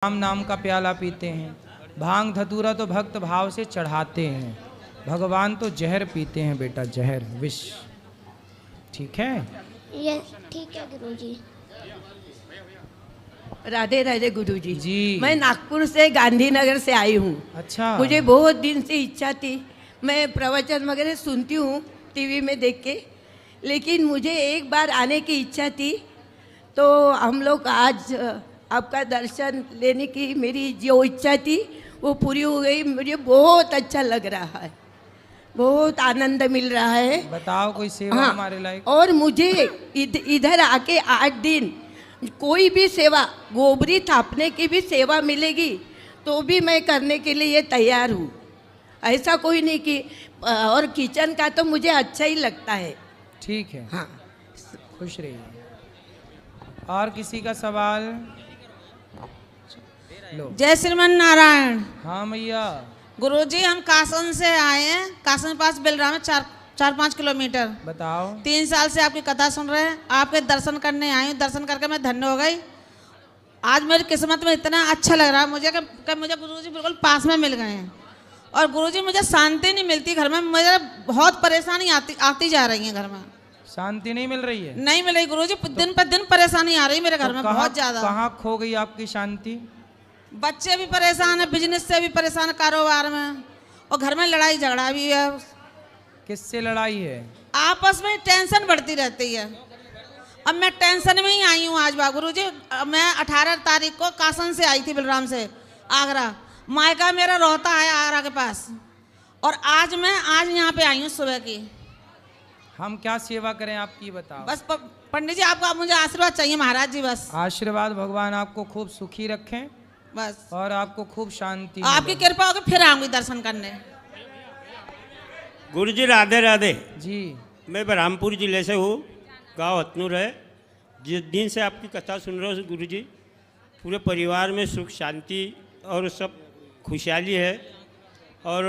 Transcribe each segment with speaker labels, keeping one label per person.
Speaker 1: राम नाम का प्याला पीते हैं, भांग धतूरा तो भक्त भाव से चढ़ाते हैं, भगवान तो जहर पीते हैं बेटा, जहर विष। ठीक है,
Speaker 2: ये ठीक है गुरुजी।
Speaker 3: राधे राधे गुरुजी
Speaker 1: जी।
Speaker 3: मैं नागपुर से गांधीनगर से आई हूँ।
Speaker 1: अच्छा।
Speaker 3: मुझे बहुत दिन से इच्छा थी, मैं प्रवचन वगैरह सुनती हूँ टीवी में देख के, लेकिन मुझे एक बार आने की इच्छा थी। तो हम लोग आज आपका दर्शन लेने की मेरी जो इच्छा थी वो पूरी हो गई। मुझे बहुत अच्छा लग रहा है, बहुत आनंद मिल रहा है।
Speaker 1: बताओ कोई सेवा
Speaker 3: हाँ,
Speaker 1: हमारे लायक।
Speaker 3: और मुझे इधर आके 8 दिन कोई भी सेवा, गोबरी थापने की भी सेवा मिलेगी तो भी मैं करने के लिए तैयार हूँ। ऐसा कोई नहीं कि, और किचन का तो मुझे अच्छा ही लगता है।
Speaker 1: ठीक है,
Speaker 3: हाँ,
Speaker 1: खुश रहिए। और किसी का सवाल? लो।
Speaker 4: जय श्रीमन नारायण।
Speaker 1: हाँ मैया।
Speaker 4: गुरुजी हम कासन से आए हैं, कासन पास बिलराम है, 4-5 किलोमीटर।
Speaker 1: बताओ।
Speaker 4: 3 साल से आपकी कथा सुन रहे हैं, आपके दर्शन करने आई हूँ। दर्शन करके मैं धन्य हो गई। आज मेरी किस्मत में इतना अच्छा लग रहा है मुझे कि मुझे गुरुजी बिल्कुल पास में मिल गए हैं। और गुरुजी मुझे शांति नहीं मिलती घर में, मुझे बहुत परेशानी आती जा रही है घर में।
Speaker 1: शांति नहीं मिल रही है?
Speaker 4: नहीं मिल रही गुरुजी, दिन पर दिन परेशानी आ रही है मेरे घर में, बहुत ज्यादा।
Speaker 1: कहाँ खो गई आपकी शांति?
Speaker 4: बच्चे भी परेशान है, बिजनेस से भी परेशान, कारोबार में, और घर में लड़ाई झगड़ा भी है।
Speaker 1: किससे लड़ाई है?
Speaker 4: आपस में टेंशन बढ़ती रहती है। अब मैं टेंशन में ही आई हूँ आज बाबू जी। मैं 18 तारीख को कासन से आई थी बिलराम से आगरा। मायका मेरा रोहता है आगरा के पास, और आज यहाँ पे आई हूँ सुबह की।
Speaker 1: हम क्या सेवा करें आपकी बताओ।
Speaker 4: बस पंडित जी आपका मुझे आशीर्वाद चाहिए महाराज जी, बस
Speaker 1: आशीर्वाद। भगवान आपको खूब सुखी रखें
Speaker 4: बस,
Speaker 1: और आपको खूब शांति।
Speaker 4: आपकी कृपा होगी फिर आऊंगी दर्शन करने।
Speaker 5: गुरु जी राधे राधे
Speaker 1: जी।
Speaker 5: मैं बरहामपुर जिले से हूँ, गांव हतनूर है। जिस दिन से आपकी कथा सुन रहा हूँ गुरु जी, पूरे परिवार में सुख शांति और सब खुशहाली है। और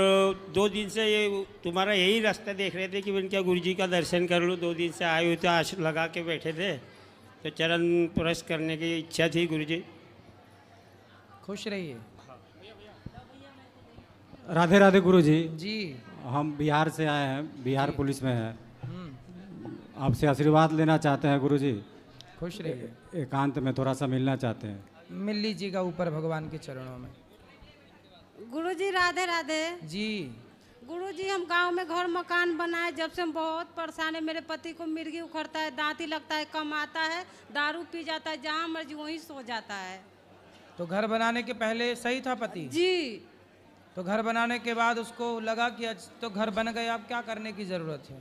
Speaker 5: 2 दिन से ये तुम्हारा यही रास्ता देख रहे थे कि मैं क्या गुरु जी का दर्शन कर लूँ। 2 दिन से आए हुए थे, आश लगा के बैठे थे, तो चरण स्पर्श करने की इच्छा थी गुरु जी।
Speaker 1: खुश रहिए।
Speaker 6: राधे राधे गुरु जी।
Speaker 1: जी।
Speaker 6: हम बिहार से आए हैं, बिहार पुलिस में है। आपसे आशीर्वाद लेना चाहते हैं गुरु जी।
Speaker 1: खुश रहिए।
Speaker 6: एकांत में थोड़ा सा मिलना चाहते हैं।
Speaker 1: मिल लीजिएगा ऊपर भगवान के चरणों में।
Speaker 7: गुरुजी राधे राधे।
Speaker 1: जी।
Speaker 7: गुरुजी हम गांव में घर मकान बनाए, जब से हम बहुत परेशान है। मेरे पति को मिर्गी उखड़ता है, दांती लगता है, कमाता है, दारू पी जाता है, जहाँ मर्जी वहीं सो जाता है।
Speaker 1: तो घर बनाने के पहले सही था पति?
Speaker 7: जी।
Speaker 1: तो घर बनाने के बाद उसको लगा कि आज तो घर बन गए, अब क्या करने की जरूरत है?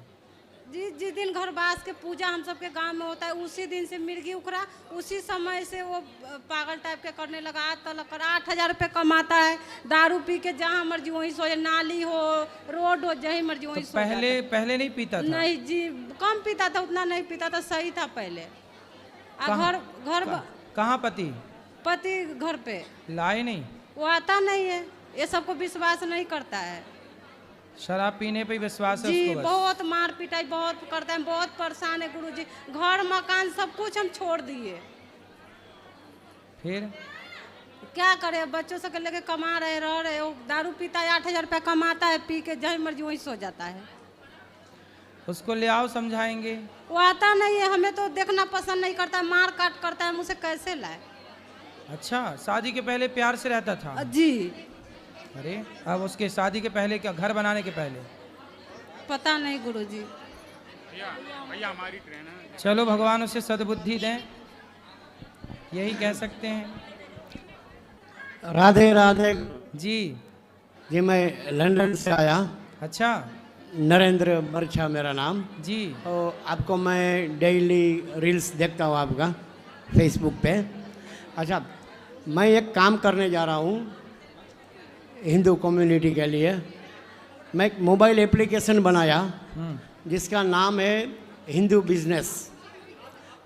Speaker 7: जी, जिस दिन घर बास के पूजा हम सबके गांव में होता है, उसी दिन से मिर्गी उखड़ा। उसी समय से वो पागल टाइप के करने लगा। आज तक 8,000 रुपये कमाता है, दारू पी के जहाँ मर्जी वहीं सो जाए, नाली हो, रोड हो, जहीं मर्जी वहीं सो जाता है।
Speaker 1: पहले नहीं पीता था?
Speaker 7: नहीं जी, कम पीता था, उतना नहीं पीता था, सही था पहले। घर
Speaker 1: कहाँ
Speaker 7: पति घर पे
Speaker 1: लाए नहीं?
Speaker 7: वो आता नहीं है, ये सबको विश्वास नहीं करता है।
Speaker 1: शराब पीने पे विश्वास है
Speaker 7: जी,
Speaker 1: उसको बस।
Speaker 7: बहुत मार पिटाई बहुत करता है, बहुत परेशान है गुरुजी। घर मकान सब कुछ हम छोड़ दिए।
Speaker 1: फिर
Speaker 7: क्या करे, बच्चों से लेके कमा रहे, रह रहे। वो दारू पीता है, 8,000 रुपया कमाता है, पी के जहाँ मर्जी वहीं सो जाता है।
Speaker 1: उसको ले आओ, समझाएंगे।
Speaker 7: वो आता नहीं है, हमें तो देखना पसंद नहीं करता, मार काट करता है, मुझसे कैसे लाए।
Speaker 1: अच्छा, शादी के पहले प्यार से रहता था?
Speaker 7: जी।
Speaker 1: अरे अब उसके शादी के पहले क्या, घर बनाने के पहले?
Speaker 7: पता नहीं गुरुजी।
Speaker 1: चलो भगवान उसे सद्बुद्धि दें, यही कह सकते हैं।
Speaker 8: राधे राधे
Speaker 1: जी।
Speaker 8: जी, मैं लंदन से आया।
Speaker 1: अच्छा।
Speaker 8: नरेंद्र बरछा मेरा नाम
Speaker 1: जी।
Speaker 8: और आपको मैं डेली रील्स देखता हूँ आपका फेसबुक पे। अच्छा, मैं एक काम करने जा रहा हूँ हिंदू कम्युनिटी के लिए। मैं एक मोबाइल एप्लीकेशन बनाया जिसका नाम है हिंदू बिजनेस।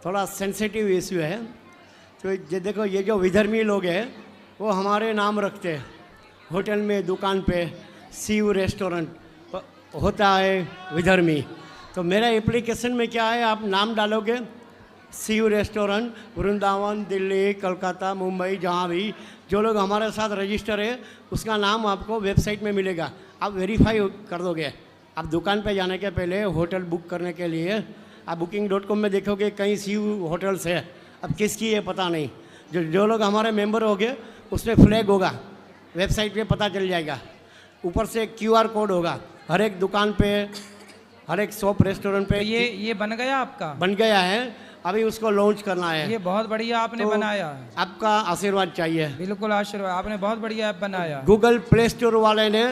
Speaker 8: थोड़ा सेंसिटिव इशू है, तो ये देखो, ये जो विधर्मी लोग हैं वो हमारे नाम रखते हैं। होटल में, दुकान पे शिव रेस्टोरेंट होता है विधर्मी। तो मेरा एप्लीकेशन में क्या है, आप नाम डालोगे शिव रेस्टोरेंट, वृंदावन, दिल्ली, कलकत्ता, मुंबई, जहाँ भी जो लोग हमारे साथ रजिस्टर है उसका नाम आपको वेबसाइट में मिलेगा, आप वेरीफाई कर दोगे। आप दुकान पे जाने के पहले होटल बुक करने के लिए आप booking.com में देखोगे कई सी होटल्स है, अब किसकी है पता नहीं। जो लोग हमारे मेंबर होंगे उसमें फ्लैग होगा, वेबसाइट पे पता चल जाएगा। ऊपर से QR कोड होगा, हर एक दुकान पे, हर एक शॉप रेस्टोरेंट पे।
Speaker 1: तो ये बन गया आपका?
Speaker 8: बन गया है, अभी उसको लॉन्च करना है।
Speaker 1: ये बहुत बढ़िया आपने बनाया है।
Speaker 8: आपका आशीर्वाद चाहिए।
Speaker 1: बिल्कुल आशीर्वाद, आपने बहुत बढ़िया ऐप बनाया।
Speaker 8: गूगल प्ले स्टोर वाले ने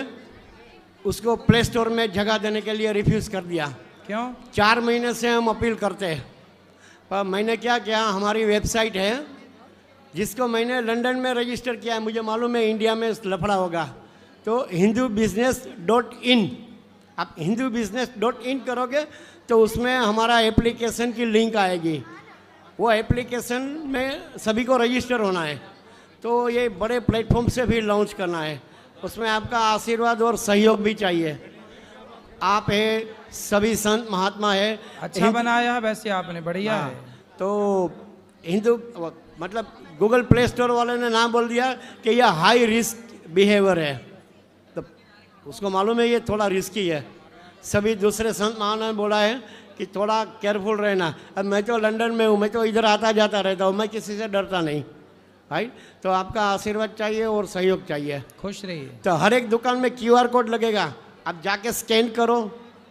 Speaker 8: उसको प्ले स्टोर में जगह देने के लिए रिफ्यूज़ कर दिया।
Speaker 1: क्यों?
Speaker 8: 4 महीने से हम अपील करते हैं, पर मैंने क्या किया, हमारी वेबसाइट है जिसको मैंने लंदन में रजिस्टर किया है, मुझे मालूम है इंडिया में लफड़ा होगा, तो hindubusiness.in, आप hindubusiness.in करोगे तो उसमें हमारा एप्लीकेशन की लिंक आएगी। वो एप्लीकेशन में सभी को रजिस्टर होना है, तो ये बड़े प्लेटफॉर्म से भी लॉन्च करना है। उसमें आपका आशीर्वाद और सहयोग भी चाहिए। आप है, सभी संत महात्मा है।
Speaker 1: अच्छा बनाया है वैसे आपने, बढ़िया है।
Speaker 8: तो हिंदू मतलब गूगल प्ले स्टोर वाले ने नाम बोल दिया कि यह हाई रिस्क बिहेवियर है, तो उसको मालूम है ये थोड़ा रिस्की है। सभी दूसरे संत महात्मा ने बोला है कि थोड़ा केयरफुल रहना। अब मैं तो लंदन में हूँ, मैं तो इधर आता जाता रहता हूँ, मैं किसी से डरता नहीं, राइट। तो आपका आशीर्वाद चाहिए और सहयोग चाहिए।
Speaker 1: खुश रहिए।
Speaker 8: तो हर एक दुकान में QR कोड लगेगा, आप जाके स्कैन करो,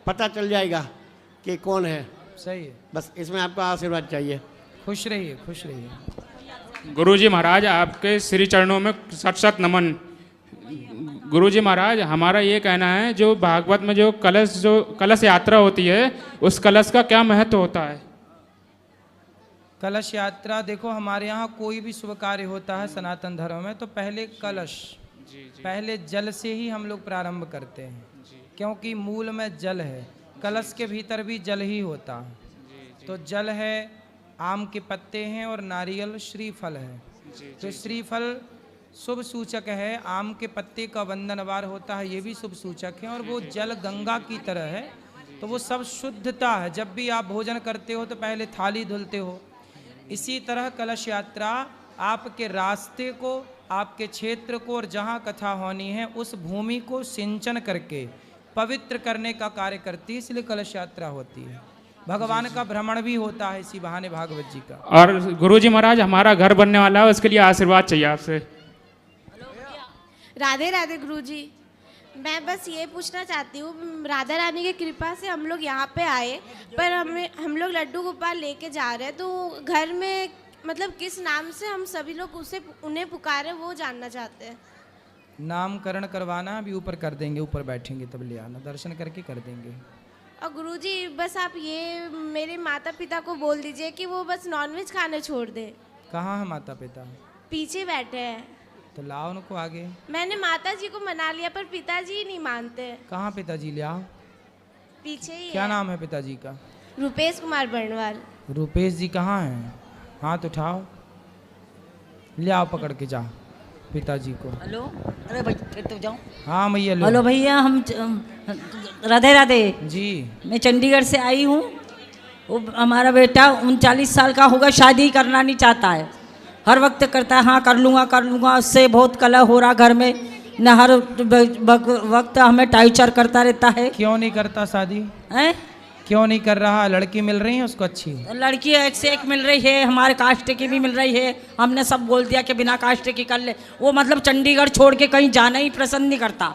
Speaker 8: पता चल जाएगा कि कौन है।
Speaker 1: सही है,
Speaker 8: बस इसमें आपका आशीर्वाद चाहिए।
Speaker 1: खुश रहिए, खुश रहिए।
Speaker 9: गुरुजी महाराज आपके श्री चरणों में सत सत नमन। गुरुजी महाराज, हमारा ये कहना है, जो भागवत में जो कलश यात्रा होती है, उस कलश का क्या महत्व होता है?
Speaker 1: कलश यात्रा, देखो हमारे यहाँ कोई भी शुभ कार्य होता है सनातन धर्म में तो पहले कलश, पहले जल से ही हम लोग प्रारंभ करते हैं, क्योंकि मूल में जल है, कलश के भीतर भी जल ही होता है। तो जल है, आम के पत्ते हैं और नारियल श्रीफल है। तो श्रीफल शुभ सूचक है, आम के पत्ते का वंदनवार होता है, ये भी शुभ सूचक है, और वो जल गंगा की तरह है, तो वो सब शुद्धता है। जब भी आप भोजन करते हो तो पहले थाली धुलते हो। इसी तरह कलश यात्रा आपके रास्ते को, आपके क्षेत्र को और जहाँ कथा होनी है उस भूमि को सिंचन करके पवित्र करने का कार्य करती है, इसलिए कलश यात्रा होती है। भगवान का भ्रमण भी होता है इसी बहाने भागवत जी का।
Speaker 9: और गुरुजी महाराज, हमारा घर बनने वाला है, उसके लिए आशीर्वाद चाहिए आपसे।
Speaker 2: राधे राधे गुरुजी। मैं बस ये पूछना चाहती हूँ, राधा रानी की कृपा से हम लोग यहाँ पे आए, पर हम लोग लड्डू गोपाल लेके जा रहे हैं, तो घर में मतलब किस नाम से हम सभी लोग उन्हें पुकारे, वो जानना चाहते हैं।
Speaker 1: नामकरण करवाना अभी ऊपर कर देंगे, ऊपर बैठेंगे तब ले आना, दर्शन करके कर देंगे।
Speaker 2: और गुरुजी बस आप ये मेरे माता पिता को बोल दीजिए कि वो बस नॉनवेज खाने छोड़ दें।
Speaker 1: कहाँ है माता पिता?
Speaker 2: पीछे बैठे हैं।
Speaker 1: तो लाओ उनको आगे।
Speaker 2: मैंने माता जी को मना लिया पर पिताजी नहीं मानते।
Speaker 1: कहाँ पिताजी? ले आओ।
Speaker 2: पीछे ही
Speaker 1: क्या
Speaker 2: है।
Speaker 1: नाम है पिताजी का?
Speaker 2: रुपेश कुमार बर्णवाल।
Speaker 1: रुपेश जी कहाँ हैं? हाथ उठाओ, ले आओ, पकड़ के जाओ पिताजी को।
Speaker 10: हेलो, अरे भाई फिर तो जाऊँ।
Speaker 1: हाँ मैया लो।
Speaker 10: हेलो भैया, हम राधे राधे
Speaker 1: जी।
Speaker 10: मैं चंडीगढ़ से आई हूँ। वो हमारा बेटा 39 साल का होगा, शादी करना नहीं चाहता है, हर वक्त करता है हाँ कर लूँगा, उससे बहुत कलह हो रहा घर में, न हर वक्त हमें टार्चर करता रहता है।
Speaker 1: क्यों नहीं करता शादी?
Speaker 10: हैं?
Speaker 1: क्यों नहीं कर रहा? लड़की मिल रही है उसको अच्छी?
Speaker 10: लड़की एक से एक मिल रही है, हमारे कास्ट की भी मिल रही है। हमने सब बोल दिया कि बिना कास्ट की कर ले। वो मतलब चंडीगढ़ छोड़ के कहीं जाना ही पसंद नहीं करता।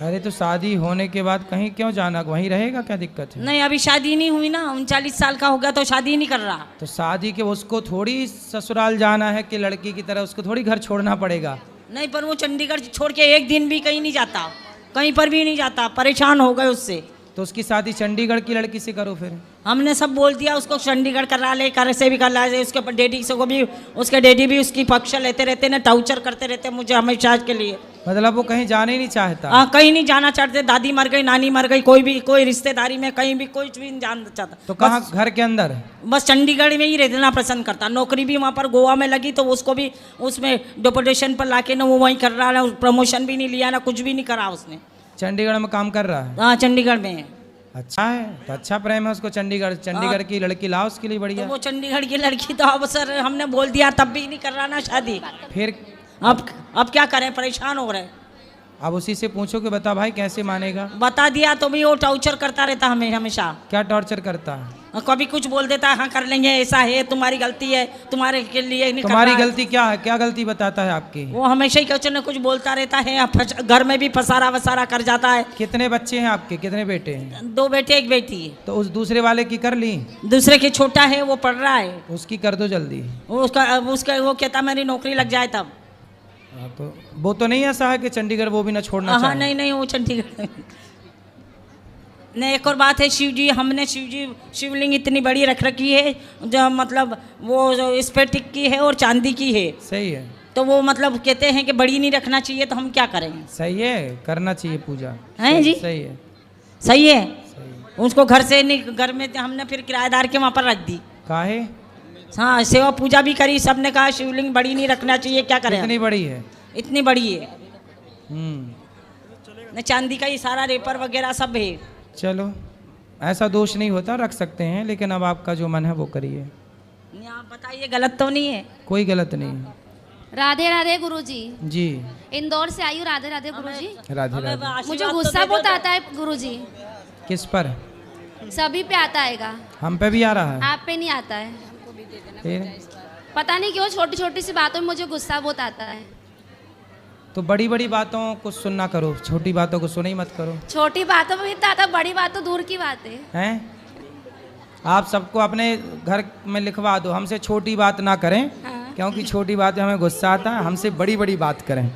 Speaker 1: अरे तो शादी होने के बाद कहीं क्यों जाना, वहीं रहेगा, क्या दिक्कत है?
Speaker 10: नहीं, अभी शादी नहीं हुई ना, 39 साल का हो गया तो शादी नहीं कर रहा।
Speaker 1: तो शादी के उसको थोड़ी ससुराल जाना है कि लड़की की तरह उसको थोड़ी घर छोड़ना पड़ेगा।
Speaker 10: नहीं, पर वो चंडीगढ़ छोड़ के एक दिन भी कहीं नहीं जाता, कहीं पर भी नहीं जाता, परेशान हो गए उससे।
Speaker 1: तो उसकी शादी चंडीगढ़ की लड़की से करो फिर।
Speaker 10: हमने सब बोल दिया उसको, चंडीगढ़ करा ले, कर से भी कर ला, उसके डैडी से को भी, उसके डैडी भी उसकी पक्ष लेते रहते ना, टार्चर करते रहते मुझे हमेशा के लिए।
Speaker 1: मतलब वो कहीं जाने ही नहीं चाहता?
Speaker 10: हाँ, कहीं नहीं जाना चाहते, दादी मर गई, नानी मर गई, कोई रिश्तेदारी में कहीं भी कोई भी नहीं जाना चाहता।
Speaker 1: तो कहाँ? घर के अंदर?
Speaker 10: बस चंडीगढ़ में ही रहना पसंद करता। नौकरी भी वहाँ पर गोवा में लगी तो उसको भी उसमें डिपोटेशन पर लाके ना वो वहीं कर रहा है, प्रमोशन भी नहीं लिया ना, कुछ भी नहीं करा उसने।
Speaker 1: चंडीगढ़ में काम कर रहा है?
Speaker 10: हाँ, चंडीगढ़ में है।
Speaker 1: अच्छा है, तो अच्छा प्रेम है उसको चंडीगढ़ की लड़की लाओ उसके लिए, बढ़िया।
Speaker 10: तो वो चंडीगढ़ की लड़की तो अब सर हमने बोल दिया तब भी नहीं कर रहा ना शादी।
Speaker 1: फिर
Speaker 10: अब क्या करें, परेशान हो रहे।
Speaker 1: अब उसी से पूछो कि बता भाई कैसे मानेगा।
Speaker 10: बता दिया तो भी वो टॉर्चर करता रहता हमें हमेशा।
Speaker 1: क्या टॉर्चर करता है?
Speaker 10: कभी कुछ बोल देता है, हाँ कर लेंगे, ऐसा है, तुम्हारी गलती है, तुम्हारे के लिए नहीं
Speaker 1: तुम्हारी
Speaker 10: करना है।
Speaker 1: गलती क्या है? क्या गलती बताता है आपकी?
Speaker 10: वो हमेशा ही कुछ न कुछ बोलता रहता है, घर में भी फसारा वसारा कर जाता है।
Speaker 1: कितने बच्चे हैं आपके? कितने बेटे हैं?
Speaker 10: 2 बेटे 1 बेटी है।
Speaker 1: तो उस दूसरे वाले की कर ली?
Speaker 10: दूसरे की छोटा है, वो पढ़ रहा है।
Speaker 1: उसकी कर दो जल्दी।
Speaker 10: उसका वो कहता मेरी नौकरी लग जाए तब।
Speaker 1: तो वो तो नहीं ऐसा है कि चंडीगढ़ वो भी ना छोड़ना
Speaker 10: हाँ
Speaker 1: चाहे?
Speaker 10: नहीं वो चंडीगढ़ नहीं। एक और बात है, शिव जी, हमने शिवलिंग इतनी बड़ी रख रखी है, जो मतलब वो जो स्फटिक की है और चांदी की है।
Speaker 1: सही है।
Speaker 10: तो वो मतलब कहते हैं कि बड़ी नहीं रखना चाहिए, तो हम क्या करें?
Speaker 1: सही है, करना चाहिए पूजा।
Speaker 10: है जी,
Speaker 1: सही है।
Speaker 10: सही है। उसको घर से नहीं, घर में हमने फिर किराएदार के वहाँ पर रख दी।
Speaker 1: काहे?
Speaker 10: हाँ, सेवा पूजा भी करी, सबने कहा शिवलिंग बड़ी नहीं रखना चाहिए, क्या करें?
Speaker 1: इतनी बड़ी है?
Speaker 10: इतनी बड़ी है। चांदी का ही सारा रेपर वगैरह सब है।
Speaker 1: चलो, ऐसा दोष नहीं होता, रख सकते हैं, लेकिन अब आपका जो मन है वो करिए।
Speaker 10: आप बताइए, गलत तो नहीं है?
Speaker 1: कोई गलत नहीं है।
Speaker 2: राधे राधे गुरुजी।
Speaker 1: जी,
Speaker 2: इंदौर से आई हूँ। राधे राधे गुरुजी।
Speaker 1: राधे राधे।
Speaker 2: मुझे गुस्सा बहुत आता है गुरुजी।
Speaker 1: किस पर?
Speaker 2: सभी पे आता है।
Speaker 1: हम पे भी आ रहा है?
Speaker 2: आप पे नहीं आता है।
Speaker 1: फिर
Speaker 2: पता नहीं क्यों छोटी छोटी सी बातों में मुझे गुस्सा बहुत आता है।
Speaker 1: तो बड़ी बड़ी बातों को सुनना करो, छोटी बातों को सुना ही मत करो।
Speaker 2: छोटी बातों में इतना आता, बड़ी बात तो दूर की बात है।
Speaker 1: हैं? आप सबको अपने घर में लिखवा दो, हमसे छोटी बात ना करें।
Speaker 2: हाँ।
Speaker 1: क्योंकि छोटी बात में हमें गुस्सा आता है, हमसे बड़ी बड़ी बात करें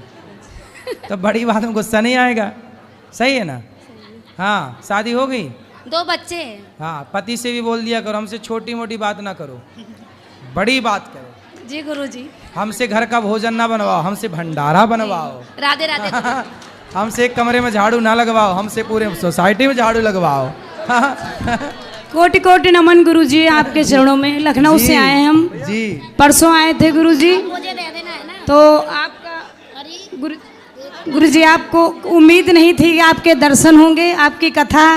Speaker 1: तो बड़ी बात में गुस्सा नहीं आएगा। सही है ना? हाँ, शादी हो गई?
Speaker 2: 2 बच्चे हैं।
Speaker 1: हाँ, पति से भी बोल दिया करो, हमसे छोटी मोटी बात ना करो, बड़ी बात करो।
Speaker 2: जी गुरुजी।
Speaker 1: हमसे घर का भोजन ना बनवाओ, हमसे भंडारा बनवाओ।
Speaker 2: राधे राधे।
Speaker 1: हमसे एक कमरे में झाड़ू ना लगवाओ, हमसे पूरे सोसाइटी में झाड़ू लगवाओ।
Speaker 7: कोटि कोटि नमन गुरुजी, आपके चरणों में। लखनऊ से आए हम
Speaker 1: जी।
Speaker 7: परसों आए थे गुरुजी।
Speaker 2: मुझे दे देना है ना।
Speaker 7: तो आपका गुरुजी, आपको उम्मीद नहीं थी कि आपके दर्शन होंगे, आपकी कथा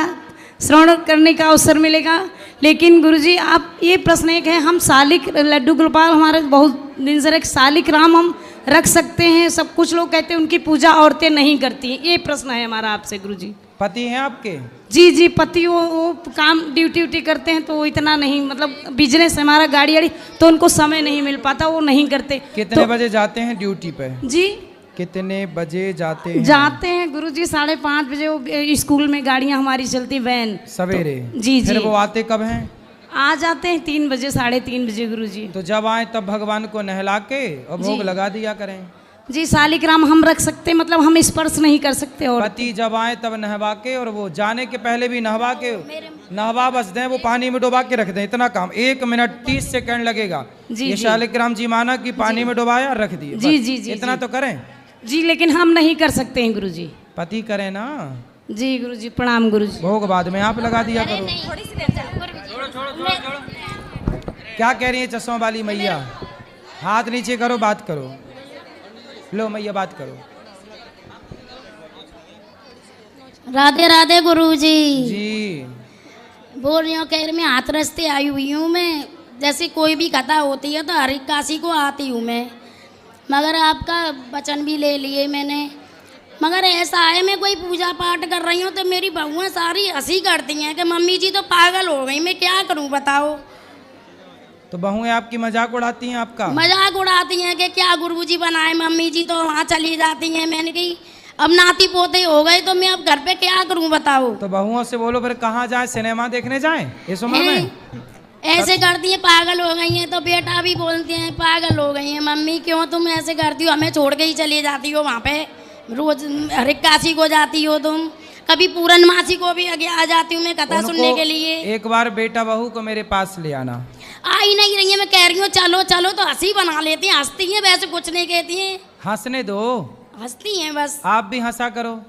Speaker 7: श्रवण करने का अवसर मिलेगा। लेकिन गुरुजी, आप ये प्रश्न एक है, हम सालिक लड्डू गोपाल हमारे बहुत दिन से एक सालिक राम हम रख सकते हैं? सब कुछ लोग कहते हैं उनकी पूजा औरतें नहीं करती हैं। ये प्रश्न है हमारा आपसे गुरुजी।
Speaker 1: पति हैं आपके?
Speaker 7: जी, पति वो काम ड्यूटी करते हैं, तो वो इतना नहीं, मतलब बिजनेस है हमारा, गाड़ी वाड़ी, तो उनको समय नहीं मिल पाता, वो नहीं करते।
Speaker 1: कितने बजे जाते हैं ड्यूटी पे?
Speaker 7: जी,
Speaker 1: कितने बजे जाते हैं?
Speaker 7: जाते हैं गुरुजी 5:30 बजे। वो स्कूल में गाड़ियाँ हमारी चलती, वैन
Speaker 1: सवेरे।
Speaker 7: जी।
Speaker 1: फिर वो आते कब हैं?
Speaker 7: आ जाते हैं 3 बजे 3:30 बजे गुरुजी।
Speaker 1: तो जब आए तब भगवान को नहला के और भोग लगा दिया करें।
Speaker 7: जी, सालिग्राम हम रख सकते हैं, मतलब हम स्पर्श नहीं कर सकते। और
Speaker 1: पति जब आए तब नहवा के, और वो जाने के पहले भी नहवा के, नहवा बस दें, वो पानी में डुबा के रख दें। इतना काम, 1 मिनट 30 सेकंड लगेगा। ये शालिग्राम जी माना कि पानी में डुबाया रख दिए।
Speaker 7: जी,
Speaker 1: इतना तो करें
Speaker 7: जी, लेकिन हम नहीं कर सकते हैं गुरुजी।
Speaker 1: पति करें ना।
Speaker 7: जी गुरुजी, प्रणाम गुरुजी।
Speaker 1: भोग बाद में आप लगा दिया करो। क्या कह रही है चश्मा वाली मैया? हाथ नीचे करो, बात करो। लो मैया, बात करो।
Speaker 11: राधे राधे गुरुजी।
Speaker 1: जी।
Speaker 11: बोल रही हूँ, कह रही मैं हाथ रस्ते आई हुई हूँ। मैं जैसे कोई भी कथा होती है तो हर काशी को आती हूँ मैं, मगर आपका वचन भी ले लिए मैंने। मगर ऐसा है, मैं कोई पूजा पाठ कर रही हूँ तो मेरी बहुएं सारी हंसी करती हैं कि मम्मी जी तो पागल हो गई, मैं क्या करूँ बताओ।
Speaker 1: तो बहुएं आपकी मजाक उड़ाती हैं आपका?
Speaker 11: मजाक उड़ाती हैं कि क्या गुरुजी बनाए, मम्मी जी तो वहाँ चली जाती हैं। मैंने कही अब नाती पोते हो गए तो मैं अब घर पे क्या करूँ बताओ।
Speaker 1: तो बहुओं से बोलो फिर कहाँ जाए, सिनेमा देखने जाएं इस उम्र में?
Speaker 11: ऐसे करती हैं, पागल हो गई हैं। तो बेटा भी बोलते हैं पागल हो गई हैं मम्मी, क्यों तुम ऐसे करती हो, हमें छोड़ के ही चली जाती हो वहाँ पे, रोज हर काशी को जाती हो तुम, कभी पूर्णमासी को भी आगे आ जाती हूँ मैं कथा सुनने के लिए।
Speaker 1: एक बार बेटा बहू को मेरे पास ले आना।
Speaker 11: आ ही नहीं रही है, मैं कह रही हूँ चलो चलो तो हंसी बना लेती हैं, हंसती हैं, वैसे कुछ नहीं कहती हैं।
Speaker 1: हंसने दो,
Speaker 11: हंसती हैं बस।
Speaker 1: आप भी हंसा करो।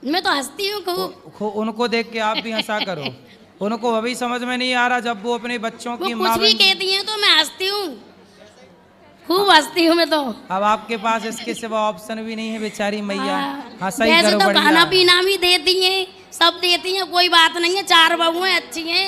Speaker 11: मैं तो हंसती हूँ खूब।
Speaker 1: उनको देख के आप भी हंसा करो। उनको अभी समझ में नहीं आ रहा, जब वो अपने बच्चों की
Speaker 11: कुछ भी कहती हैं तो मैं हंसती हूँ, खूब हंसती हूँ मैं तो।
Speaker 1: अब आपके पास इसके सिवा ऑप्शन भी नहीं है बेचारी मैया। हंसा ही
Speaker 11: वैसे
Speaker 1: करो,
Speaker 11: तो
Speaker 1: बढ़िया।
Speaker 11: खाना पीना भी देती हैं, सब देती हैं, कोई बात नहीं है। 4 बहुएं अच्छी हैं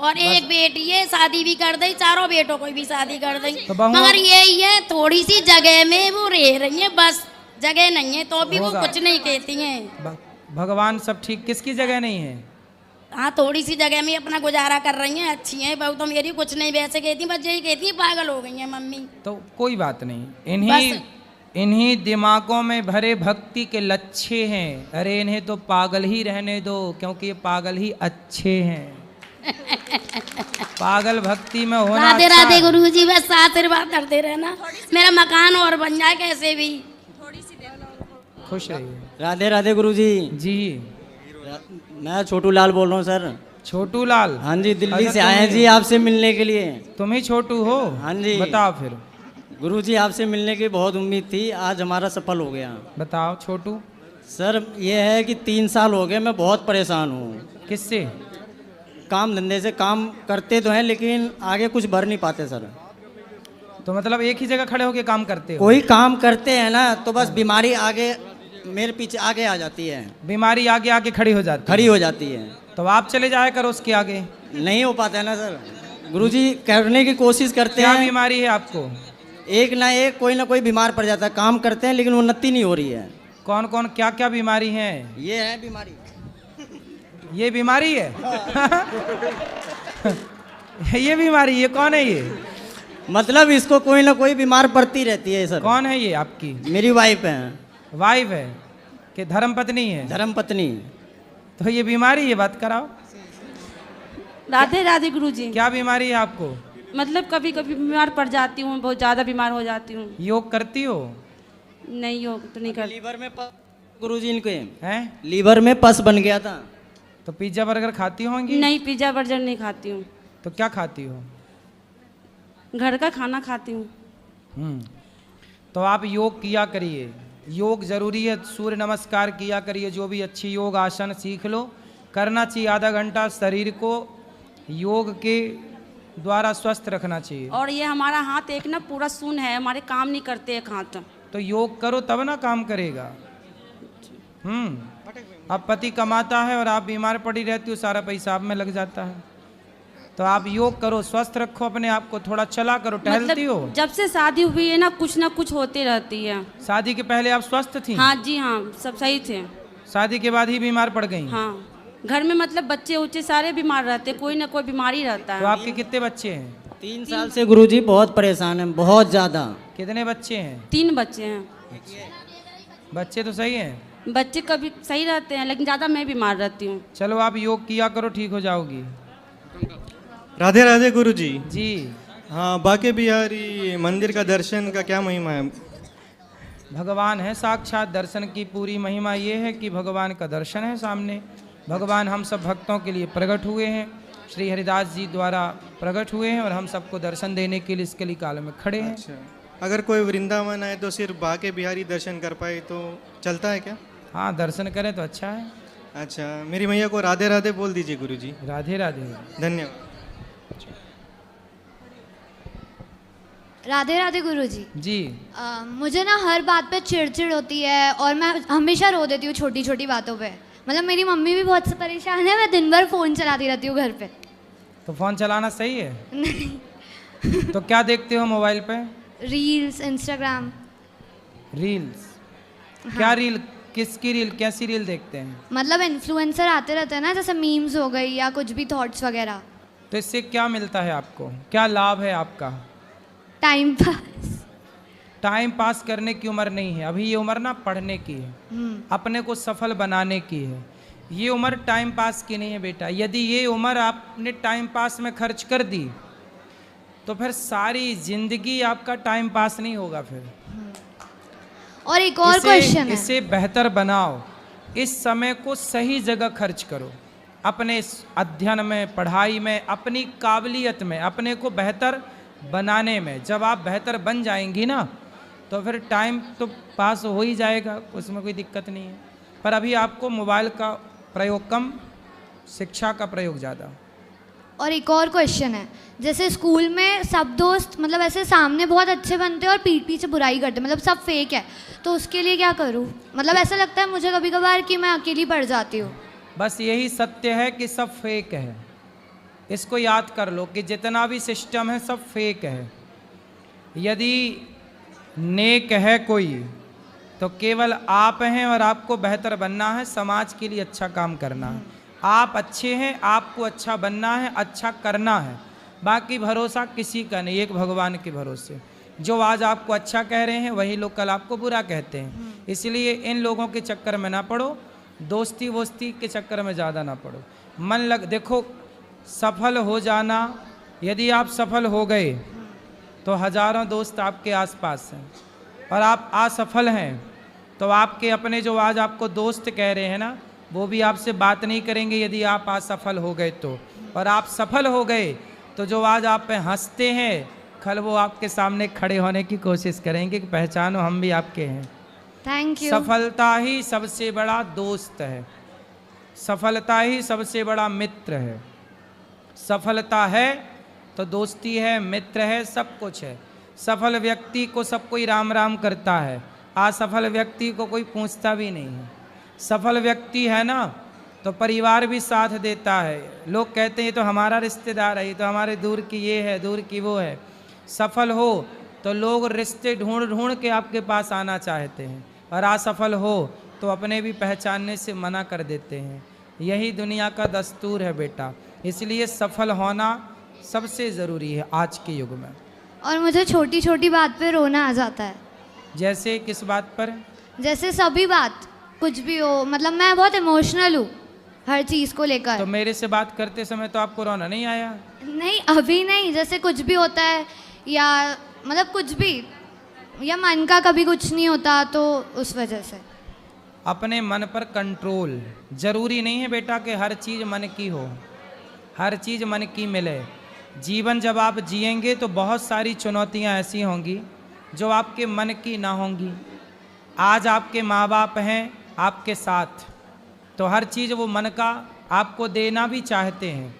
Speaker 11: और एक बेटी है, शादी भी कर दी, चारों बेटों को भी शादी कर दी।
Speaker 1: तो बहुओं-
Speaker 11: मगर यही है, थोड़ी सी जगह में वो रह रही है, बस जगह नहीं है तो भी वो
Speaker 1: होगा।
Speaker 11: कुछ नहीं कहती हैं।
Speaker 1: भगवान सब ठीक, किसकी जगह नहीं है?
Speaker 11: हाँ, थोड़ी सी जगह में अपना गुजारा कर रही हैं, अच्छी हैं। बहू तो मेरी कुछ नहीं वैसे कहती, बस यही कहती है पागल हो गई है मम्मी।
Speaker 1: तो कोई बात नहीं, इन्हीं दिमागों में भरे भक्ति के लच्छे हैं। अरे इन्हें तो पागल ही रहने दो, क्योंकि ये पागल ही अच्छे हैं। पागल भक्ति में होना
Speaker 11: राधे
Speaker 1: अच्छा
Speaker 11: राधे
Speaker 1: है।
Speaker 11: गुरुजी, बस आशीर्वाद करते रहना, मेरा मकान और बन जाए कैसे भी।
Speaker 1: खुश रहिए।
Speaker 12: राधे राधे गुरुजी।
Speaker 1: जी,
Speaker 12: मैं छोटू लाल बोल रहा हूँ सर।
Speaker 1: छोटू लाल?
Speaker 12: हाँ जी, दिल्ली
Speaker 1: अच्छा,
Speaker 12: से आए हैं जी आपसे मिलने के लिए।
Speaker 1: तुम ही छोटू हो?
Speaker 12: हाँ जी।
Speaker 1: बताओ फिर।
Speaker 12: गुरुजी आपसे मिलने की बहुत उम्मीद थी, आज हमारा सफल हो गया।
Speaker 1: बताओ छोटू।
Speaker 12: सर ये है कि 3 साल हो गए, मैं बहुत परेशान हूँ।
Speaker 1: किससे?
Speaker 12: काम धंधे से। काम करते तो हैं लेकिन आगे कुछ बढ़ नहीं पाते सर।
Speaker 1: तो मतलब एक ही जगह खड़े होके काम करते हो?
Speaker 12: कोई काम करते हैं ना तो बस बीमारी आगे मेरे पीछे आगे आ जाती है।
Speaker 1: बीमारी आगे आके खड़ी हो जाती है?
Speaker 12: खड़ी हो जाती है।
Speaker 1: तो आप चले जाया करो उसके आगे।
Speaker 12: नहीं हो पाता है ना सर। गुरुजी करने की कोशिश करते
Speaker 1: क्या
Speaker 12: हैं।
Speaker 1: बीमारी है आपको?
Speaker 12: एक ना कोई बीमार पड़ जाता है। काम करते हैं लेकिन उन्नति नहीं हो रही है।
Speaker 1: कौन कौन क्या क्या बीमारी है?
Speaker 12: ये है बीमारी।
Speaker 1: ये बीमारी है? ये बीमारी, ये कौन है ये?
Speaker 12: मतलब इसको कोई ना कोई बीमार पड़ती रहती है सर।
Speaker 1: कौन है ये आपकी?
Speaker 12: मेरी वाइफ है।
Speaker 1: वाइफ है कि धर्म पत्नी है?
Speaker 12: धर्म पत्नी।
Speaker 1: तो ये बीमारी है, बात कराओ।
Speaker 7: राधे राधे गुरुजी।
Speaker 1: क्या बीमारी है आपको?
Speaker 7: मतलब कभी कभी बीमार पड़ जाती हूँ, बहुत ज़्यादा बीमार हो जाती हूँ।
Speaker 1: योग करती हो?
Speaker 7: नहीं, योग तो नहीं करती।
Speaker 12: लीवर में गुरुजी इनके
Speaker 1: हैं?
Speaker 12: लीवर में पस बन गया था।
Speaker 1: तो पिज्जा बर्गर खाती होंगी?
Speaker 7: नहीं, पिज्जा बर्गर नहीं खाती हूँ।
Speaker 1: तो क्या खाती हो?
Speaker 7: घर का खाना खाती हूँ।
Speaker 1: तो आप योग किया करिए, योग जरूरी है। सूर्य नमस्कार किया करिए, जो भी अच्छी योग आसन सीख लो, करना चाहिए। आधा घंटा शरीर को योग के द्वारा स्वस्थ रखना चाहिए।
Speaker 7: और ये हमारा हाथ एक ना पूरा सुन है, हमारे काम नहीं करते एक हाथ।
Speaker 1: तो योग करो तब ना काम करेगा। अब पति कमाता है और आप बीमार पड़ी रहती हो, सारा पैसा आप में लग जाता है। तो आप योग करो, स्वस्थ रखो अपने आप को, थोड़ा चला करो, टहलती हो?
Speaker 7: जब से शादी हुई है ना कुछ होती रहती है।
Speaker 1: शादी के पहले आप स्वस्थ थी?
Speaker 7: हाँ जी, हाँ, सब सही थे।
Speaker 1: शादी के बाद ही बीमार पड़ गई?
Speaker 7: हाँ, घर में मतलब बच्चे उच्चे सारे बीमार रहते, कोई ना कोई बीमारी रहता है।
Speaker 1: तो आपके कितने बच्चे हैं?
Speaker 12: 3 साल से गुरुजी बहुत परेशान हैं, बहुत ज़्यादा।
Speaker 1: कितने बच्चे हैं?
Speaker 7: 3 बच्चे हैं।
Speaker 1: बच्चे तो सही हैं?
Speaker 7: बच्चे कभी सही रहते हैं लेकिन ज़्यादा मैं बीमार रहती हूँ।
Speaker 1: चलो आप योग किया करो, ठीक हो जाओगी।
Speaker 13: राधे राधे गुरुजी।
Speaker 1: जी
Speaker 13: हाँ, बाके बिहारी मंदिर का दर्शन का क्या महिमा है?
Speaker 1: भगवान है साक्षात। दर्शन की पूरी महिमा ये है कि भगवान का दर्शन है सामने। भगवान हम सब भक्तों के लिए प्रकट हुए हैं, श्री हरिदास जी द्वारा प्रकट हुए हैं और हम सबको दर्शन देने के लिए इस कली काल में खड़े हैं।
Speaker 13: अच्छा, अगर कोई वृंदावन आए तो सिर्फ बाके बिहारी दर्शन कर पाए तो चलता है क्या?
Speaker 1: हाँ, दर्शन करें तो अच्छा है।
Speaker 13: अच्छा, मेरी मैया को राधे राधे बोल दीजिए गुरुजी।
Speaker 1: राधे राधे।
Speaker 13: धन्यवाद।
Speaker 14: राधे राधे गुरुजी।
Speaker 1: जी।
Speaker 14: मुझे ना हर बात पे चिड़चिड़ होती है और मैं हमेशा रो देती हूँ छोटी छोटी बातों पे। मतलब मेरी मम्मी भी बहुत परेशान है, मैं दिन भर फ़ोन चलाती रहती हूँ घर पे।
Speaker 1: तो फ़ोन चलाना सही है?
Speaker 14: नहीं।
Speaker 1: तो क्या देखते हो मोबाइल पे?
Speaker 14: Reels, Instagram.
Speaker 1: रील्स?
Speaker 14: हाँ।
Speaker 1: क्या रील? किसकी रील? कैसी रील देखते हैं?
Speaker 14: मतलब इन्फ्लुएंसर आते रहते हैं ना, जैसे मीम्स हो गई या कुछ भी थॉट्स वगैरह।
Speaker 1: तो इससे क्या मिलता है आपको? क्या लाभ है आपका?
Speaker 14: Time pass.
Speaker 1: टाइम पास करने की उम्र नहीं है अभी, ये उम्र ना पढ़ने की है, अपने को सफल बनाने की है। ये उम्र टाइम पास की नहीं है बेटा। यदि ये उम्र आपने टाइम पास में खर्च कर दी तो फिर सारी जिंदगी आपका टाइम पास नहीं होगा फिर।
Speaker 14: और एक और क्वेश्चन है,
Speaker 1: इसे बेहतर बनाओ। इस समय को सही जगह खर्च करो, अपने अध्ययन में, पढ़ाई में, अपनी काबिलियत में, अपने को बेहतर बनाने में। जब आप बेहतर बन जाएंगी ना तो फिर टाइम तो पास हो ही जाएगा, उसमें कोई दिक्कत नहीं है। पर अभी आपको मोबाइल का प्रयोग कम, शिक्षा का प्रयोग ज़्यादा।
Speaker 14: और एक और क्वेश्चन है, जैसे स्कूल में सब दोस्त मतलब ऐसे सामने बहुत अच्छे बनते हैं और पीठ पीछे बुराई करते हैं, मतलब सब फेक है, तो उसके लिए क्या करूँ? मतलब ऐसा लगता है मुझे कभी कभार कि मैं अकेली पड़ जाती हूँ।
Speaker 1: बस यही सत्य है कि सब फेक है, इसको याद कर लो कि जितना भी सिस्टम है सब फेक है। यदि नेक है कोई तो केवल आप हैं और आपको बेहतर बनना है, समाज के लिए अच्छा काम करना है। आप अच्छे हैं, आपको अच्छा बनना है, अच्छा करना है, बाकी भरोसा किसी का नहीं, एक भगवान के भरोसे। जो आज आपको अच्छा कह रहे हैं वही लोग कल आपको बुरा कहते हैं। इसलिए इन लोगों के चक्कर में ना पड़ो, दोस्ती वोस्ती के चक्कर में ज़्यादा ना पड़ो। मन लग देखो, सफल हो जाना, यदि आप सफल हो गए तो हजारों दोस्त आपके आसपास हैं, और आप असफल हैं तो आपके अपने जो आज आपको दोस्त कह रहे हैं ना, वो भी आपसे बात नहीं करेंगे यदि आप असफल हो गए तो। और आप सफल हो गए तो जो आज आप पे हंसते हैं, कल वो आपके सामने खड़े होने की कोशिश करेंगे कि पहचानो हम भी आपके हैं।
Speaker 14: Thank you.
Speaker 1: सफलता ही सबसे बड़ा दोस्त है, सफलता ही सबसे बड़ा मित्र है। सफलता है तो दोस्ती है, मित्र है, सब कुछ है। सफल व्यक्ति को सब कोई राम राम करता है, असफल व्यक्ति को कोई पूछता भी नहीं है। सफल व्यक्ति है ना तो परिवार भी साथ देता है। लोग कहते हैं ये तो हमारा रिश्तेदार है, ये तो हमारे दूर की ये है, दूर की वो है। सफल हो तो लोग रिश्ते ढूंढ ढूंढ के आपके पास आना चाहते हैं, और असफल हो तो अपने भी पहचानने से मना कर देते हैं। यही दुनिया का दस्तूर है बेटा, इसलिए सफल होना सबसे ज़रूरी है आज के युग में।
Speaker 14: और मुझे छोटी छोटी बात पे रोना आ जाता है।
Speaker 1: जैसे किस बात पर?
Speaker 14: जैसे सभी बात, कुछ भी हो, मतलब मैं बहुत इमोशनल हूँ हर चीज़ को लेकर।
Speaker 1: तो मेरे से बात करते समय तो आपको रोना नहीं आया?
Speaker 14: नहीं, अभी नहीं। जैसे कुछ भी होता है या मतलब कुछ भी, या मन का कभी कुछ नहीं होता, तो उस वजह से।
Speaker 1: अपने मन पर कंट्रोल। जरूरी नहीं है बेटा कि हर चीज़ मन की हो, हर चीज़ मन की मिले। जीवन जब आप जिएंगे तो बहुत सारी चुनौतियां ऐसी होंगी जो आपके मन की ना होंगी। आज आपके माँ बाप हैं आपके साथ, तो हर चीज़ वो मन का आपको देना भी चाहते हैं,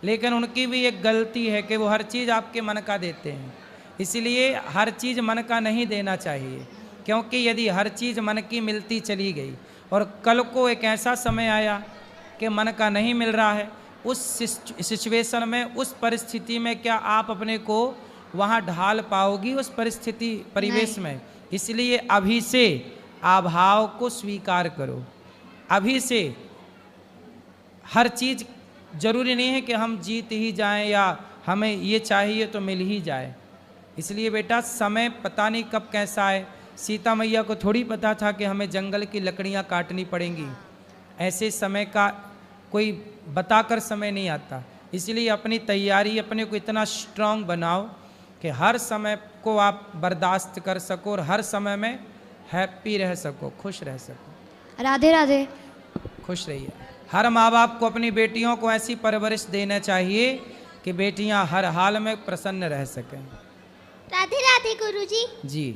Speaker 1: लेकिन उनकी भी एक गलती है कि वो हर चीज़ आपके मन का देते हैं। इसलिए हर चीज़ मन का नहीं देना चाहिए, क्योंकि यदि हर चीज़ मन की मिलती चली गई और कल को एक ऐसा समय आया कि मन का नहीं मिल रहा है, उस सिचुएशन में, उस परिस्थिति में क्या आप अपने को वहाँ ढाल पाओगी उस परिस्थिति परिवेश में? इसलिए अभी से अभाव को स्वीकार करो। अभी से हर चीज़ जरूरी नहीं है कि हम जीत ही जाएं या हमें ये चाहिए तो मिल ही जाए। इसलिए बेटा समय पता नहीं कब कैसा है। सीता मैया को थोड़ी पता था कि हमें जंगल की लकड़ियाँ काटनी पड़ेंगी। ऐसे समय का कोई बताकर समय नहीं आता। इसलिए अपनी तैयारी अपने को इतना स्ट्रांग बनाओ कि हर समय को आप बर्दाश्त कर सको और हर समय में हैप्पी रह सको, खुश रह सको।
Speaker 14: राधे राधे।
Speaker 1: खुश रहिए। हर माँ बाप को अपनी बेटियों को ऐसी परवरिश देना चाहिए कि बेटियां हर हाल में प्रसन्न रह सकें।
Speaker 15: राधे राधे गुरुजी।
Speaker 1: जी।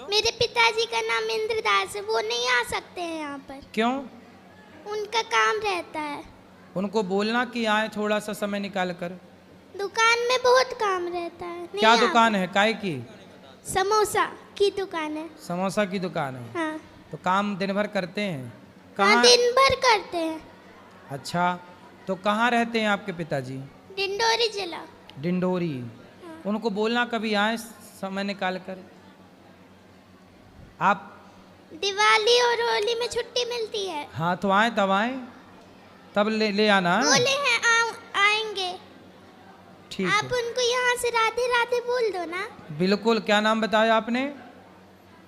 Speaker 15: मेरे पिताजी का नाम इंद्रदास है, वो नहीं आ सकते हैं यहाँ पर।
Speaker 1: क्यों?
Speaker 15: उनका काम रहता है।
Speaker 1: उनको बोलना कि आए थोड़ा सा समय निकाल कर।
Speaker 15: दुकान में बहुत काम रहता है।
Speaker 1: क्या दुकान है? काय की?
Speaker 15: समोसा की दुकान है।
Speaker 1: समोसा की दुकान है।
Speaker 15: हाँ।
Speaker 1: तो काम दिन भर करते हैं?
Speaker 15: हाँ,
Speaker 1: कहाँ?
Speaker 15: दिन भर करते हैं।
Speaker 1: अच्छा, तो कहाँ रहते हैं आपके पिताजी?
Speaker 15: डिंडोरी जिला।
Speaker 1: डिंडोरी। उनको बोलना कभी आए समय निकाल कर। आप
Speaker 15: दिवाली और होली में छुट्टी मिलती है।
Speaker 1: हाँ, तो आए तब आए, तब ले आना।
Speaker 15: बोले हैं आएंगे।
Speaker 1: ठीक
Speaker 15: आप
Speaker 1: है।
Speaker 15: उनको यहाँ से राधे राधे बोल दो ना।
Speaker 1: बिल्कुल। क्या नाम बताया आपने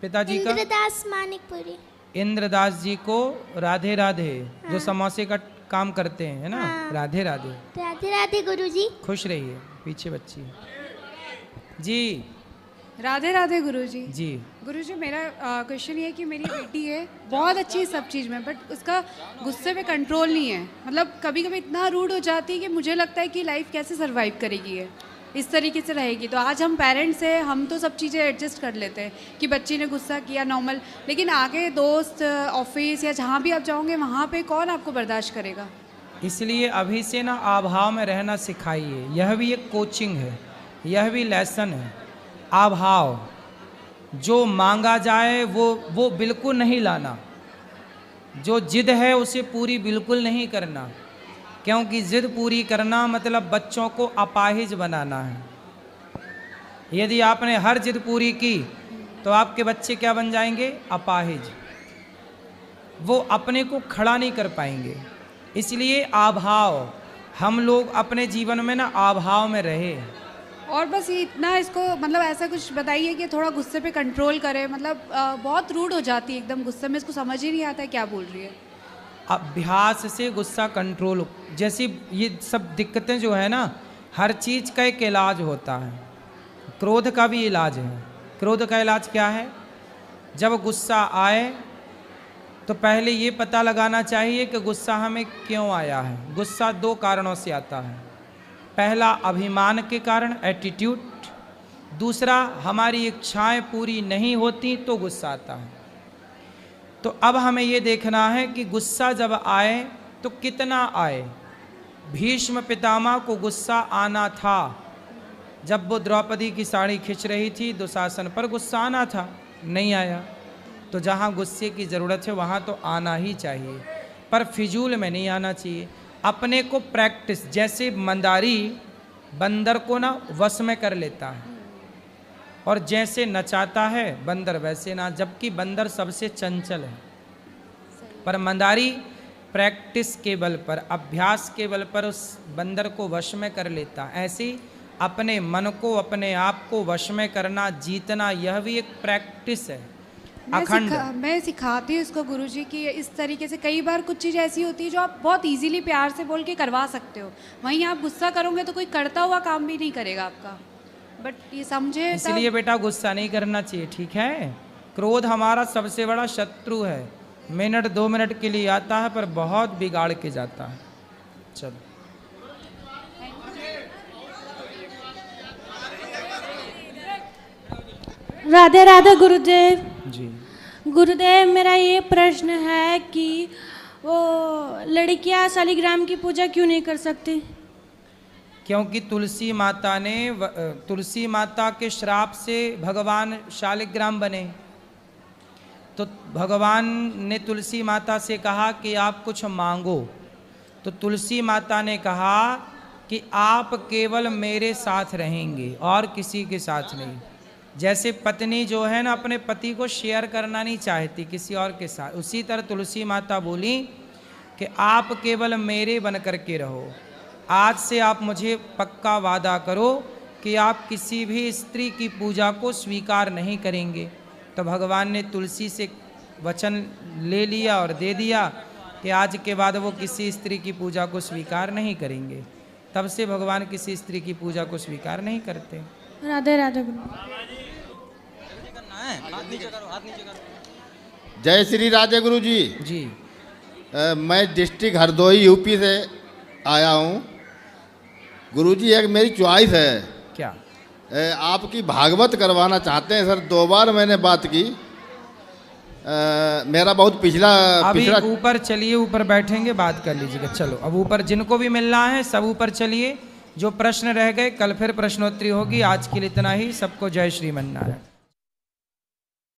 Speaker 1: पिताजी का?
Speaker 15: इंद्रदास मानिकपुरी।
Speaker 1: इंद्रदास जी को राधे राधे।
Speaker 15: हाँ।
Speaker 1: जो समोसे का काम करते हैं, है ना?
Speaker 15: हाँ।
Speaker 1: राधे राधे।
Speaker 15: राधे राधे गुरुजी।
Speaker 1: खुश रहिए। पीछे बच्ची जी।
Speaker 16: राधे राधे गुरुजी।
Speaker 1: जी।
Speaker 16: गुरुजी, मेरा क्वेश्चन ये है कि मेरी बेटी है, बहुत अच्छी है सब चीज़ में, बट उसका गुस्से में कंट्रोल नहीं है। मतलब कभी कभी इतना रूड हो जाती है कि मुझे लगता है कि लाइफ कैसे सरवाइव करेगी है, इस तरीके से रहेगी। तो आज हम पेरेंट्स हैं, हम तो सब चीज़ें एडजस्ट कर लेते हैं कि बच्ची ने गुस्सा किया नॉर्मल, लेकिन आगे दोस्त, ऑफिस या जहाँ भी आप जाओगे वहाँ पे कौन आपको बर्दाश्त करेगा?
Speaker 1: इसलिए अभी से ना अभाव में रहना सिखाइए। यह भी एक कोचिंग है, यह भी लेसन है। अभाव, जो मांगा जाए वो बिल्कुल नहीं लाना, जो जिद है उसे पूरी बिल्कुल नहीं करना। क्योंकि जिद पूरी करना मतलब बच्चों को अपाहिज बनाना है। यदि आपने हर जिद पूरी की तो आपके बच्चे क्या बन जाएंगे? अपाहिज। वो अपने को खड़ा नहीं कर पाएंगे। इसलिए अभाव, हम लोग अपने जीवन में ना अभाव में रहे।
Speaker 16: और बस ये इतना इसको मतलब ऐसा कुछ बताइए कि थोड़ा गुस्से पे कंट्रोल करे, मतलब बहुत रूड हो जाती है एकदम गुस्से में, इसको समझ ही नहीं आता है क्या बोल रही है।
Speaker 1: अभ्यास से गुस्सा कंट्रोल, जैसी ये सब दिक्कतें जो है ना, हर चीज़ का एक इलाज होता है। क्रोध का भी इलाज है। क्रोध का इलाज क्या है? जब गुस्सा आए तो पहले ये पता लगाना चाहिए कि गुस्सा हमें क्यों आया है। गुस्सा दो कारणों से आता है। पहला अभिमान के कारण, एटीट्यूड। दूसरा हमारी इच्छाएं पूरी नहीं होती तो गुस्सा आता है। तो अब हमें ये देखना है कि गुस्सा जब आए तो कितना आए। भीष्म पितामह को गुस्सा आना था। जब वो द्रौपदी की साड़ी खींच रही थी, दुशासन पर गुस्सा आना था, नहीं आया। तो जहाँ गुस्से की ज़रूरत है वहाँ तो आना ही चाहिए, पर फिजूल में नहीं आना चाहिए। अपने को प्रैक्टिस, जैसे मंदारी बंदर को ना वश में कर लेता है और जैसे नचाता है बंदर वैसे ना, जबकि बंदर सबसे चंचल है। पर मंदारी प्रैक्टिस के बल पर, अभ्यास के बल पर उस बंदर को वश में कर लेता है। ऐसे ही अपने मन को, अपने आप को वश में करना, जीतना, यह भी एक प्रैक्टिस है अखंड।
Speaker 16: मैं सिखाती हूँ इसको गुरुजी कि इस तरीके से कई बार कुछ चीज़ ऐसी होती है जो आप बहुत इजीली प्यार से बोल के करवा सकते हो, वहीं आप गुस्सा करोगे तो कोई करता हुआ काम भी नहीं करेगा आपका। बट ये समझे,
Speaker 1: इसलिए बेटा गुस्सा नहीं करना चाहिए, ठीक है? क्रोध हमारा सबसे बड़ा शत्रु है। मिनट 2 मिनट के लिए आता है पर बहुत बिगाड़ के जाता है। चलो
Speaker 17: राधे राधे गुरुदेव
Speaker 1: जी।
Speaker 17: गुरुदेव, मेरा ये प्रश्न है कि वो लड़कियां शालिग्राम की पूजा क्यों नहीं कर सकती?
Speaker 1: क्योंकि तुलसी माता ने, तुलसी माता के श्राप से भगवान शालिग्राम बने। तो भगवान ने तुलसी माता से कहा कि आप कुछ मांगो। तो तुलसी माता ने कहा कि आप केवल मेरे साथ रहेंगे और किसी के साथ नहीं। जैसे पत्नी जो है ना अपने पति को शेयर करना नहीं चाहती किसी और के साथ, उसी तरह तुलसी माता बोली कि आप केवल मेरे बन कर के रहो। आज से आप मुझे पक्का वादा करो कि आप किसी भी स्त्री की पूजा को स्वीकार नहीं करेंगे। तो भगवान ने तुलसी से वचन ले लिया और दे दिया कि आज के बाद वो किसी स्त्री की पूजा को स्वीकार नहीं करेंगे। तब से भगवान किसी स्त्री की पूजा को स्वीकार नहीं करते।
Speaker 17: राधे राधे गुरु।
Speaker 18: जय श्री राधे गुरु जी।
Speaker 1: जी।
Speaker 18: मैं डिस्ट्रिक्ट हरदोई यूपी से आया हूँ। गुरु जी एक मेरी चॉइस है।
Speaker 1: क्या?
Speaker 18: आपकी भागवत करवाना चाहते हैं सर। 2 बार मैंने बात की। मेरा बहुत पिछला
Speaker 1: ऊपर चलिए, ऊपर बैठेंगे, बात कर लीजिएगा। चलो अब ऊपर जिनको भी मिलना है सब ऊपर चलिए। जो प्रश्न रह गए कल फिर प्रश्नोत्तरी होगी। आज के लिए इतना ही। सबको जय श्रीमन्नारायण।